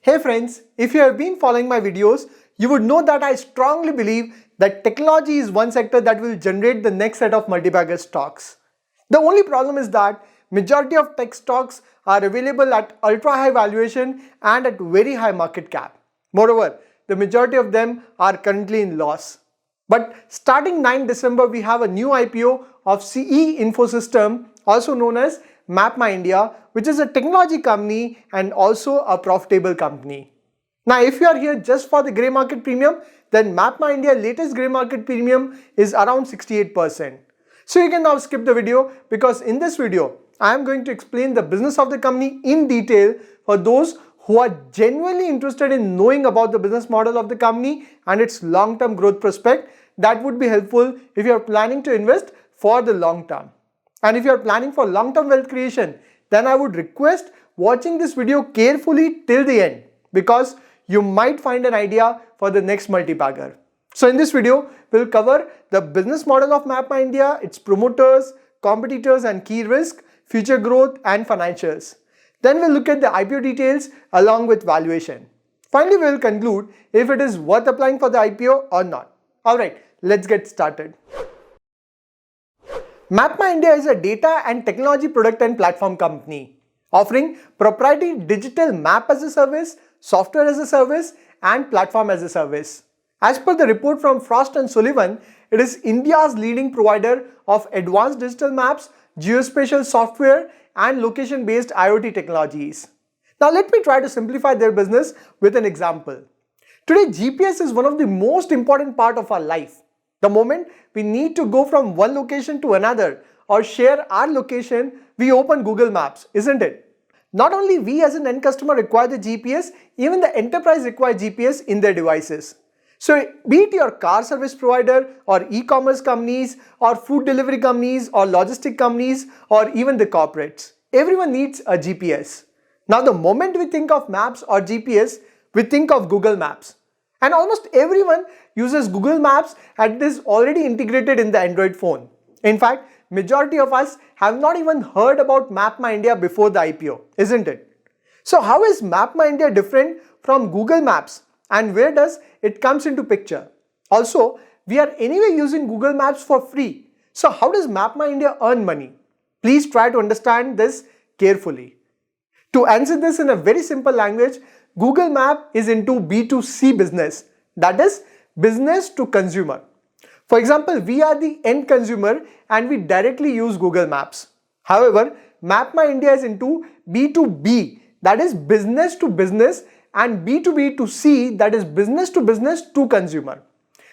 Hey friends, if you have been following my videos, you would know that I strongly believe that technology is one sector that will generate the next set of multi-bagger stocks. The only problem is that majority of tech stocks are available at ultra high valuation and at very high market cap. Moreover, the majority of them are currently in loss. But starting 9 December, we have a new IPO of CE Infosystem, also known as Mapmyindia, which is a technology company and also a profitable company. Now, if you are here just for the grey market premium, then Mapmyindia latest grey market premium is around 68%. So you can now skip the video because in this video, I am going to explain the business of the company in detail for those who are genuinely interested in knowing about the business model of the company and its long-term growth prospect. That would be helpful if you are planning to invest for the long term. And if you are planning for long-term wealth creation, then I would request watching this video carefully till the end because you might find an idea for the next multi-bagger. So in this video, we'll cover the business model of Mapmyindia, its promoters, competitors and key risk, future growth and financials. Then we'll look at the IPO details along with valuation. Finally, we'll conclude if it is worth applying for the IPO or not. Alright, let's get started. Mapmyindia is a data and technology product and platform company offering proprietary digital map as a service, software as a service and platform as a service. As per the report from Frost & Sullivan, it is India's leading provider of advanced digital maps, geospatial software and location-based IoT technologies. Now let me try to simplify their business with an example. Today, GPS is one of the most important part of our life. The moment we need to go from one location to another or share our location, we open Google Maps, isn't it? Not only we as an end customer require the GPS, even the enterprise require GPS in their devices. So be it your car service provider or e-commerce companies or food delivery companies or logistic companies or even the corporates, everyone needs a GPS. Now the moment we think of maps or GPS, we think of Google Maps. And almost everyone uses Google Maps and it is already integrated in the Android phone. In fact, majority of us have not even heard about Mapmyindia before the IPO, isn't it? So how is Mapmyindia different from Google Maps and where does it comes into picture? Also, we are anyway using Google Maps for free. So how does Mapmyindia earn money? Please try to understand this carefully. To answer this in a very simple language, Google Map is into B2C business, that is business to consumer. For example, we are the end consumer and we directly use Google Maps. However, Mapmyindia is into B2B, that is business to business, and B2B2C, that is business to consumer.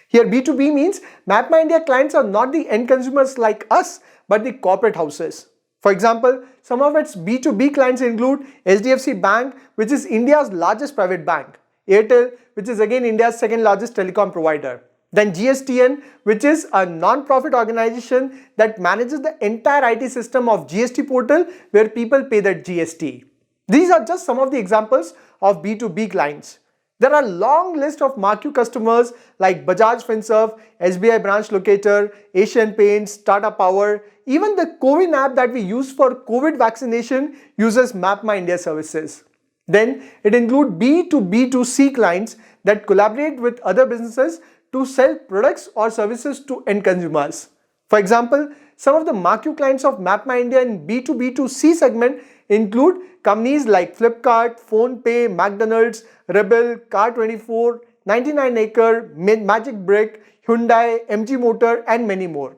Here B2B means Mapmyindia clients are not the end consumers like us, but the corporate houses. For example, some of its B2B clients include HDFC Bank, which is India's largest private bank, Airtel, which is again India's second largest telecom provider, then GSTN, which is a non-profit organization that manages the entire IT system of GST portal where people pay their GST. These are just some of the examples of B2B clients. There are a long list of marquee customers like Bajaj Finserv, SBI Branch Locator, Asian Paints, Tata Power. Even the COVID app that we use for COVID vaccination uses Mapmyindia services. Then it includes B2B2C clients that collaborate with other businesses to sell products or services to end consumers. For example, some of the marquee clients of Mapmyindia in B2B2C segment include companies like Flipkart, PhonePe, McDonald's, Rebel, Car24, 99acre, Magic Brick, Hyundai, MG Motor and many more.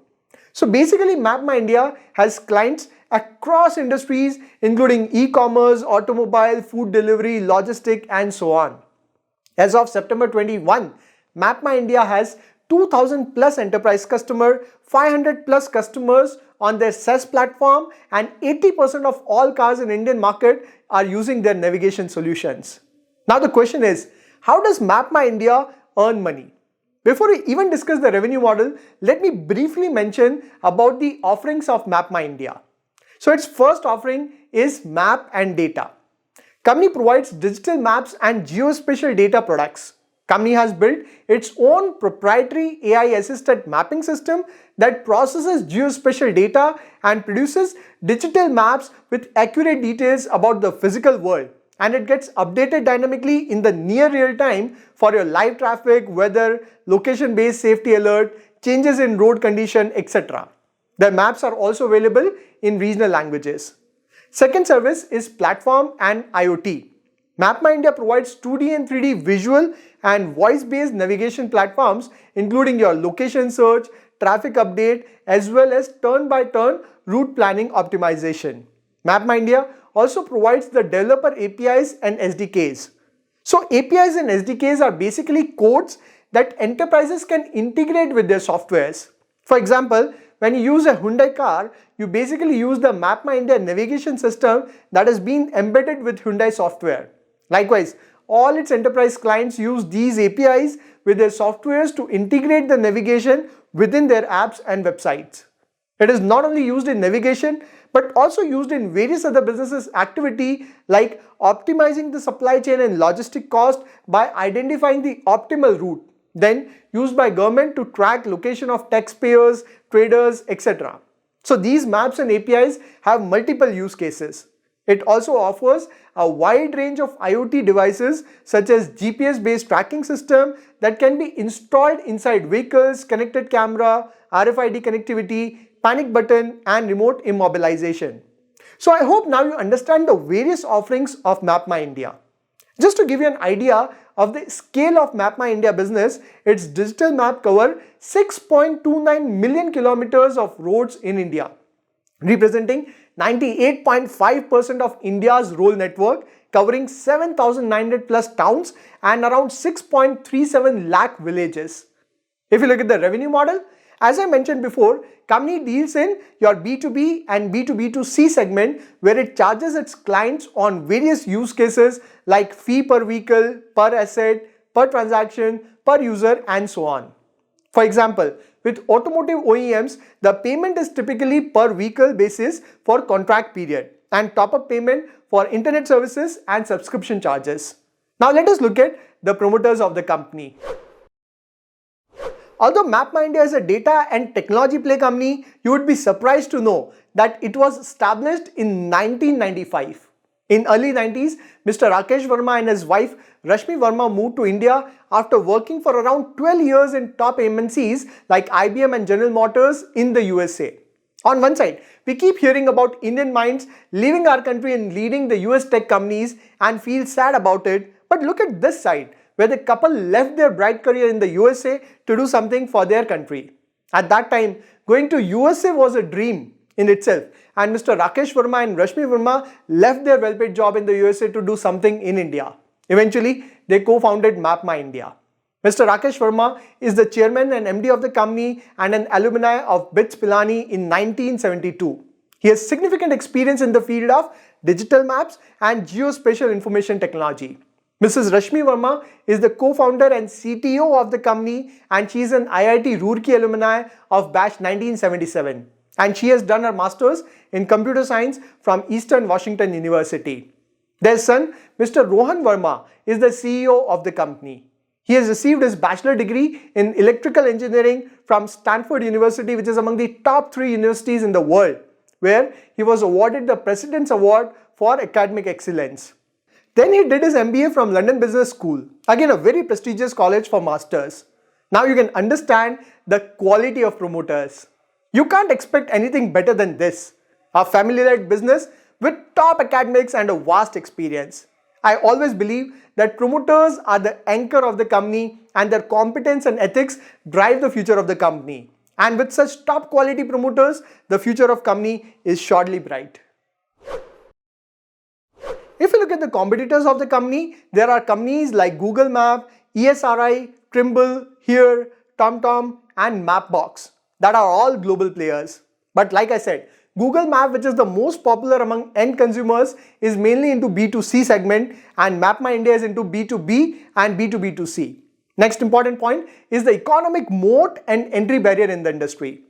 So basically Mapmyindia has clients across industries including e-commerce, automobile, food delivery, logistic and so on. As of September 21, Mapmyindia has 2000 plus enterprise customer, 500 plus customers on their SaaS platform and 80% of all cars in Indian market are using their navigation solutions. Now the question is, how does Mapmyindia earn money? Before we even discuss the revenue model, let me briefly mention about the offerings of Mapmyindia. So its first offering is Map and Data. Company provides digital maps and geospatial data products. Company has built its own proprietary AI-assisted mapping system that processes geospatial data and produces digital maps with accurate details about the physical world, and it gets updated dynamically in the near real time for your live traffic, weather, location-based safety alert, changes in road condition, etc. The maps are also available in regional languages. Second service is platform and IoT. MapmyIndia provides 2D and 3D visual and voice-based navigation platforms, including your location search, traffic update, as well as turn-by-turn route planning optimization. MapmyIndia also provides the developer APIs and SDKs. So APIs and SDKs are basically codes that enterprises can integrate with their softwares. For example, when you use a Hyundai car, you basically use the MapmyIndia navigation system that has been embedded with Hyundai software. Likewise, all its enterprise clients use these APIs with their softwares to integrate the navigation within their apps and websites. It is not only used in navigation, but also used in various other businesses activity like optimizing the supply chain and logistic cost by identifying the optimal route, then used by government to track location of taxpayers, traders, etc. So these maps and APIs have multiple use cases. It also offers a wide range of IoT devices such as GPS-based tracking system that can be installed inside vehicles, connected camera, RFID connectivity, panic button, and remote immobilization. So I hope now you understand the various offerings of MapmyIndia. Just to give you an idea of the scale of MapmyIndia business, its digital map cover 6.29 million kilometers of roads in India, representing 98.5% of India's road network, covering 7,900 plus towns and around 6.37 lakh villages. If you look at the revenue model, as I mentioned before, company deals in your B2B and B2B2C segment, where it charges its clients on various use cases like fee per vehicle, per asset, per transaction, per user, and so on. For example, with automotive OEMs, the payment is typically per vehicle basis for contract period and top-up payment for internet services and subscription charges. Now let us look at the promoters of the company. Although MapmyIndia is a data and technology play company, you would be surprised to know that it was established in 1995. In early 90s, Mr. Rakesh Verma and his wife Rashmi Verma moved to India after working for around 12 years in top MNCs like IBM and General Motors in the USA. On one side, we keep hearing about Indian minds leaving our country and leading the US tech companies and feel sad about it, but look at this side, where the couple left their bright career in the USA to do something for their country. At that time, going to USA was a dream in itself, and Mr. Rakesh Verma and Rashmi Verma left their well-paid job in the USA to do something in India. Eventually, they co-founded MapmyIndia. Mr. Rakesh Verma is the chairman and MD of the company and an alumni of BITS Pilani in 1972. He has significant experience in the field of digital maps and geospatial information technology. Mrs. Rashmi Verma is the co-founder and CTO of the company, and she is an IIT Roorkee alumni of batch 1977. And she has done her master's in computer science from Eastern Washington University. Their son, Mr. Rohan Verma, is the CEO of the company. He has received his bachelor degree in electrical engineering from Stanford University, which is among the top 3 universities in the world, where he was awarded the President's Award for Academic Excellence. Then he did his MBA from London Business School, again a very prestigious college for masters. Now you can understand the quality of promoters. You can't expect anything better than this, a family-led business with top academics and a vast experience. I always believe that promoters are the anchor of the company, and their competence and ethics drive the future of the company. And with such top quality promoters, the future of company is surely bright. If you look at the competitors of the company, there are companies like Google Map, ESRI, Trimble, Here, TomTom, and Mapbox that are all global players. But like I said, Google Map, which is the most popular among end consumers, is mainly into B2C segment, and MapmyIndia is into B2B and B2B2C. Next important point is the economic moat and entry barrier in the industry.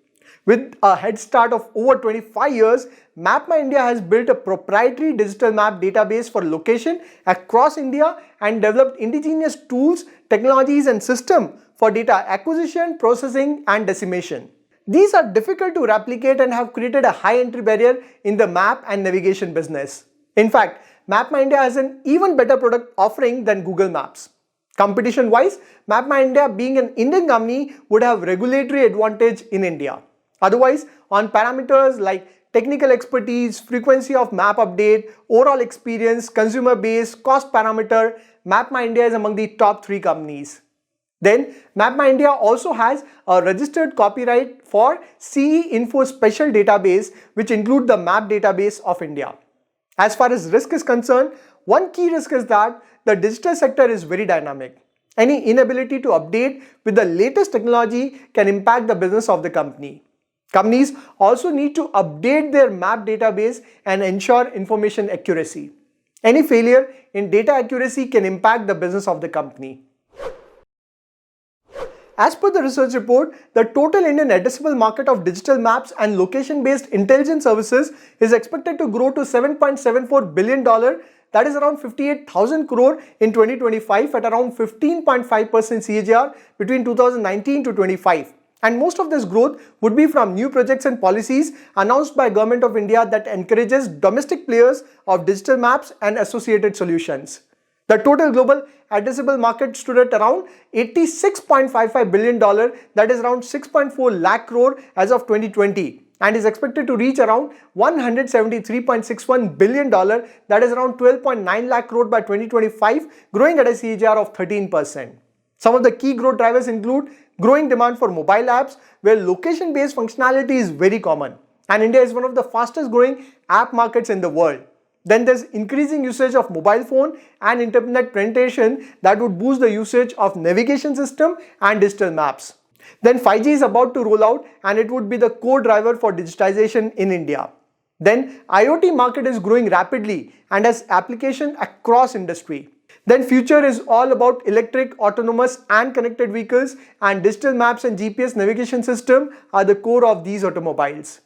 With a head start of over 25 years, MapmyIndia has built a proprietary digital map database for location across India and developed indigenous tools, technologies, and systems for data acquisition, processing, and dissemination. These are difficult to replicate and have created a high entry barrier in the map and navigation business. In fact, MapmyIndia has an even better product offering than Google Maps. Competition-wise, MapmyIndia, being an Indian company, would have regulatory advantage in India. Otherwise, on parameters like technical expertise, frequency of map update, overall experience, consumer base, cost parameter, MapmyIndia is among the top 3 companies. Then, MapmyIndia also has a registered copyright for CE Info Special Database, which include the map database of India. As far as risk is concerned, one key risk is that the digital sector is very dynamic. Any inability to update with the latest technology can impact the business of the company. Companies also need to update their map database and ensure information accuracy. Any failure in data accuracy can impact the business of the company. As per the research report, the total Indian addressable market of digital maps and location-based intelligence services is expected to grow to $7.74 billion, that is around 58,000 crore in 2025 at around 15.5% CAGR between 2019 to 25. And most of this growth would be from new projects and policies announced by Government of India that encourages domestic players of digital maps and associated solutions. The total global addressable market stood at around $86.55 billion, that is around 6.4 lakh crore as of 2020, and is expected to reach around $173.61 billion, that is around 12.9 lakh crore by 2025, growing at a CAGR of 13%. Some of the key growth drivers include growing demand for mobile apps, where location-based functionality is very common, and India is one of the fastest growing app markets in the world. Then there's increasing usage of mobile phone and internet penetration that would boost the usage of navigation system and digital maps. Then 5G is about to roll out and it would be the core driver for digitization in India. Then IoT market is growing rapidly and has application across industry. Then future is all about electric, autonomous and connected vehicles, and digital maps and GPS navigation system are the core of these automobiles.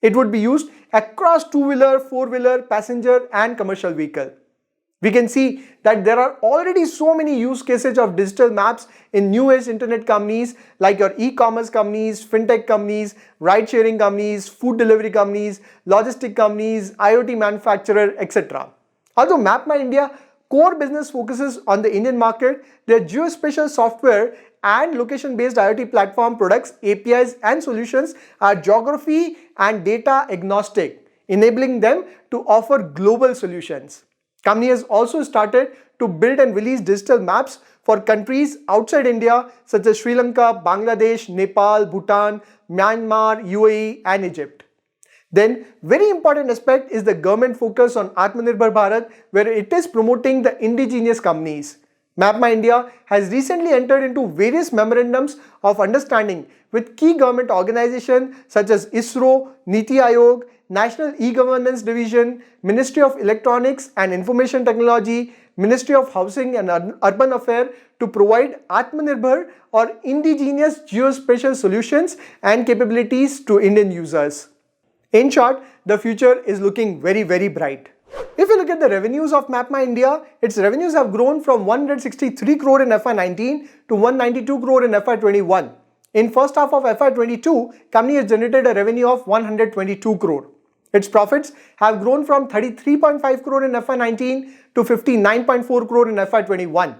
It would be used across two-wheeler, four-wheeler, passenger and commercial vehicle. We can see that there are already so many use cases of digital maps in new age internet companies like your e-commerce companies, fintech companies, ride-sharing companies, food delivery companies, logistic companies, IoT manufacturer, etc. Although MapmyIndia core business focuses on the Indian market, their geospatial software and location-based IoT platform products, APIs and solutions are geography and data agnostic, enabling them to offer global solutions. Company has also started to build and release digital maps for countries outside India such as Sri Lanka, Bangladesh, Nepal, Bhutan, Myanmar, UAE and Egypt. Then very important aspect is the government focus on Atmanirbhar Bharat, where it is promoting the indigenous companies. MapmyIndia has recently entered into various memorandums of understanding with key government organizations such as ISRO, Niti Aayog, National E-Governance Division, Ministry of Electronics and Information Technology, Ministry of Housing and Urban Affairs to provide Atmanirbhar or indigenous geospatial solutions and capabilities to Indian users. In short, the future is looking very bright. If you look at the revenues of MapmyIndia, its revenues have grown from 163 crore in FY19 to 192 crore in FY21. In first half of FY22, company has generated a revenue of 122 crore. Its profits have grown from 33.5 crore in FY19 to 59.4 crore in FY21.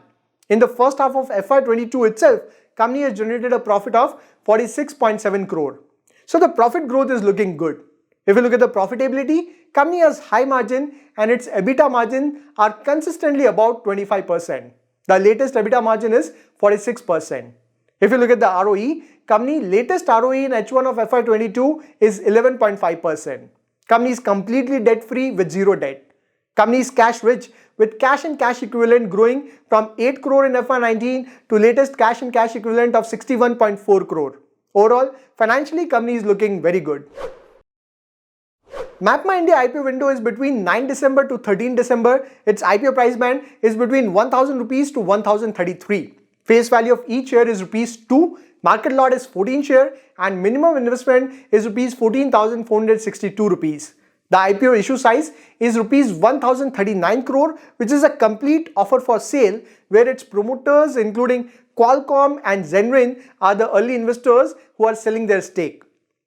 In the first half of FY22 itself, company has generated a profit of 46.7 crore. So the profit growth is looking good. If you look at the profitability, company has high margin and its EBITDA margin are consistently about 25%. The latest EBITDA margin is 46%. If you look at the ROE, company latest ROE in H1 of FY22 is 11.5%. Company is completely debt free with zero debt. Company is cash rich with cash and cash equivalent growing from 8 crore in FY19 to latest cash and cash equivalent of 61.4 crore. Overall, financially company is looking very good. MapmyIndia IPO window is between 9 December to 13 December. Its IPO price band is between 1000 rupees to 1033. Face value of each share is rupees 2. Market lot is 14 share and minimum investment is rupees 14,462 rupees. The IPO issue size is rupees 1039 crore, which is a complete offer for sale where its promoters including Qualcomm and Zenrin are the early investors who are selling their stake.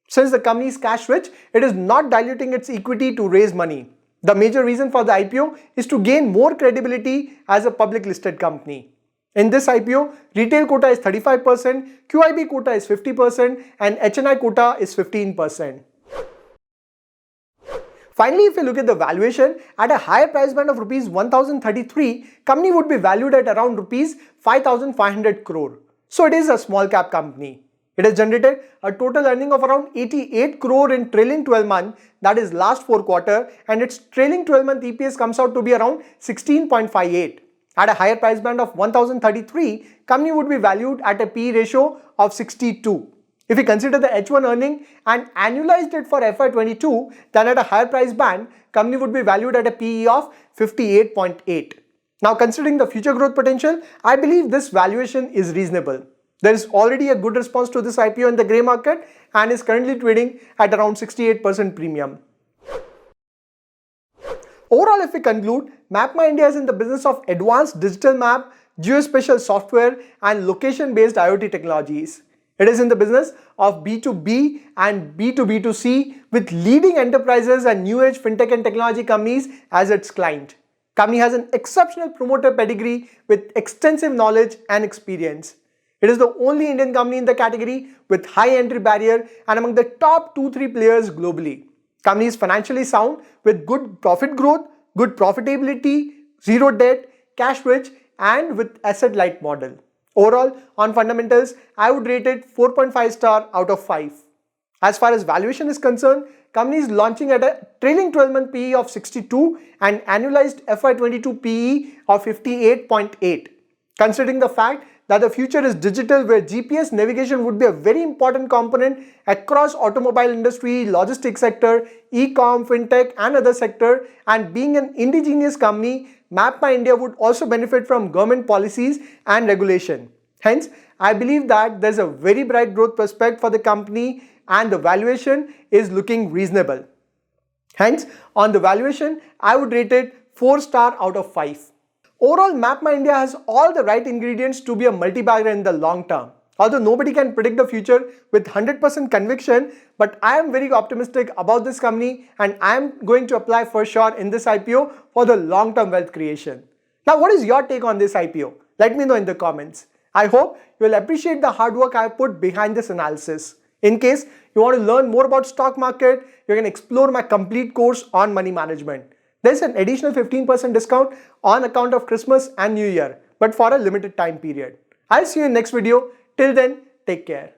Since the company is cash rich, it is not diluting its equity to raise money. The major reason for the IPO is to gain more credibility as a public listed company. In this IPO, retail quota is 35%, QIB quota is 50%, and HNI quota is 15%. Finally, if you look at the valuation, at a higher price band of rupees 1033, company would be valued at around rupees 5500 crore. So it is a small cap company. It has generated a total earning of around 88 crore in trailing 12 month, that is last 4 quarter, and its trailing 12 month EPS comes out to be around 16.58. At a higher price band of 1033, company would be valued at a PE ratio of 62. If we consider the H1 earning and annualized it for FY22, then at a higher price band, company would be valued at a PE of 58.8. Now considering the future growth potential, I believe this valuation is reasonable. There is already a good response to this IPO in the grey market and is currently trading at around 68% premium. Overall, if we conclude, Mapmyindia is in the business of advanced digital map, geospatial software and location-based IoT technologies. It is in the business of B2B and B2B2C with leading enterprises and new age fintech and technology companies as its client. Company has an exceptional promoter pedigree with extensive knowledge and experience. It is the only Indian company in the category with high entry barrier and among the top 2-3 players globally. Company is financially sound with good profit growth, good profitability, zero debt, cash rich and with asset light model. Overall, on fundamentals, I would rate it 4.5 star out of 5. As far as valuation is concerned, company is launching at a trailing 12-month PE of 62 and annualized FY22 PE of 58.8. Considering the fact that the future is digital where GPS navigation would be a very important component across automobile industry, logistics sector, e-com, fintech and other sector, and being an indigenous company, Mapmyindia would also benefit from government policies and regulation. Hence, I believe that there's a very bright growth prospect for the company and the valuation is looking reasonable. Hence, on the valuation, I would rate it 4 star out of 5. Overall, Mapmyindia has all the right ingredients to be a multi-bagger in the long term. Although nobody can predict the future with 100% conviction, but I am very optimistic about this company and I am going to apply for sure in this IPO for the long-term wealth creation. Now, what is your take on this IPO? Let me know in the comments. I hope you will appreciate the hard work I have put behind this analysis. In case you want to learn more about stock market, you can explore my complete course on money management. There is an additional 15% discount on account of Christmas and New Year, but for a limited time period. I'll see you in next video. Till then, take care.